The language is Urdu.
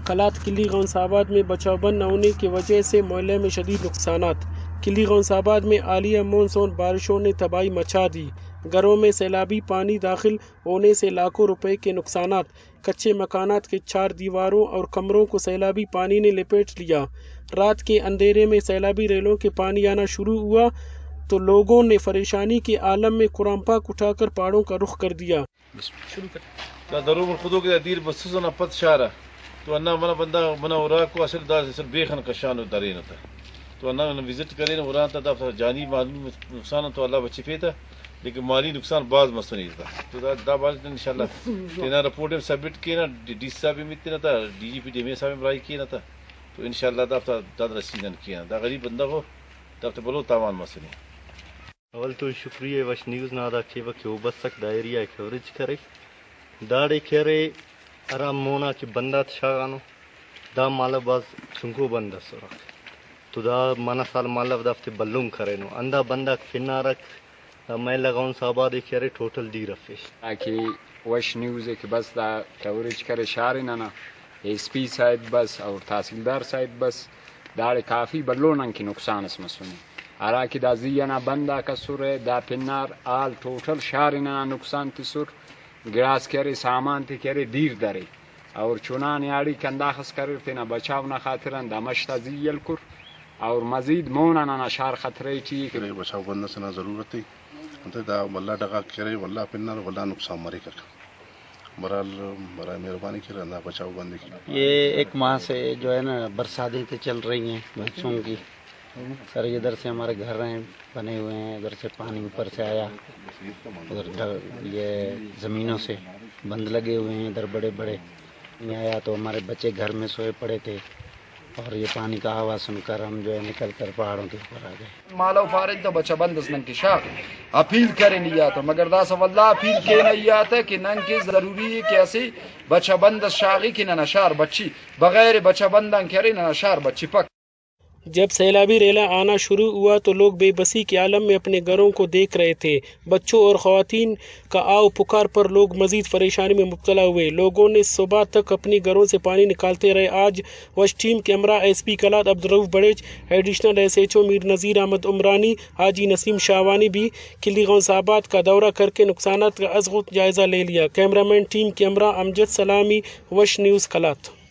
قلات کلی غونس آباد میں بچاؤ بند نہ ہونے کی وجہ سے محلے میں شدید نقصانات۔ کلی غونس آباد میں حالیہ مونسون بارشوں نے تباہی مچا دی۔ گھروں میں سیلابی پانی داخل ہونے سے لاکھوں روپے کے نقصانات۔ کچے مکانات کے 4 دیواروں اور کمروں کو سیلابی پانی نے لپیٹ لیا۔ رات کے اندھیرے میں سیلابی ریلوں کے پانی آنا شروع ہوا تو لوگوں نے پریشانی کے عالم میں قرآن پاک اٹھا کر پہاڑوں کا رخ کر دیا۔ ضرور الخدو کے دیر بسسنا پت شارہ تو انا منا بندہ منا ورا کو اصل دار اصل بیخن کشان دارین تھا تو انا وزٹ کرے نا ورا تھا جانی مالی نقصان تو اللہ بچی پہ تھا لیکن مالی نقصان بعض مسئلہ تھا تو دا باز انشاءاللہ تینا رپورٹ سبمٹ کیے نا ڈی سی صاحب میں اتنا تھا D G P D M صاحب رائی کیے نا تھا تو انشاءاللہ دا رسیدن کیا دا غریب بندہ کو دا بلو تاوان مسئلہ اول تو شکریہ وش نیوز نادا کیوا کہ بس تک دائریا کوریج کرے داڑے کھیرے آرام مونا کہ بندہ شاگانو دا مالا باز چنکو بندہ سورا تو دا مانا سال مالا دافتے بلوم کرے نو اندہ بندہ فنا رکھ میں لگاؤں صاحبہ کھیرے ٹوٹل دی رفیش کہ وش نیوز ہے کہ بس دا کوریج کرے شارے نا ایس پی صاحب بس اور تحصیلدار صاحب بس داڑے کافی بلونن کی نقصان اس مسئلہ آرا کی دا زینا بندہ کا سر ہے دا پنار آل ٹوٹل شارنا نقصان تی سر گراس کرے سامان تی کرے دیر دارے اور چنان یاڑی کنداخس کرے تینا بچاو نا خاطران دا مشتا زیل کر اور مزید مونا نا شار خطرے چی کرے بچاو بندہ سنا ضرورت ہے انتے دا واللہ ڈگا کرے واللہ پنار واللہ نقصان مری کر برائے مہربانی کی رہنا بچاو بندی کی۔ یہ 1 ماہ سے جو ہے نا برساتیں چل رہی ہیں بچوں کی سر ادھر سے ہمارے گھر ہیں بنے ہوئے ہیں ادھر سے پانی اوپر سے آیا ادھر یہ زمینوں سے بند لگے ہوئے ہیں ادھر بڑے بڑے یہ آیا تو ہمارے بچے گھر میں سوئے پڑے تھے اور یہ پانی کا آواز سن کر ہم جو ہے نکل کر پہاڑوں کے اوپر آ گئے۔ مالا فارغ تو بچہ بندس نن کی شاخ اپیل کرے نہیں آتا مگر دا سو اللہ اپیل کے نہیں آتا کہ نن کی ضروری ہے کہ ایسی بچہ بندس شاخی کی نہ نشار بچی بغیر بچہ بندن کرے نہ نشار بچی پک۔ جب سیلابی ریلا آنا شروع ہوا تو لوگ بے بسی کے عالم میں اپنے گھروں کو دیکھ رہے تھے۔ بچوں اور خواتین کا آؤ پکار پر لوگ مزید پریشانی میں مبتلا ہوئے۔ لوگوں نے صبح تک اپنی گھروں سے پانی نکالتے رہے۔ آج وش team camera S P Kalat Abdul Rauf Barech, additional S H O Mir Nazir Ahmed Umrani, Haji Naseem Shahwani بھی کلی غونس آباد کا دورہ کر کے نقصانات کا ازغت جائزہ لے لیا۔ کیمرہ مین ٹیم کیمرہ امجد سلامی، وش نیوز کلات۔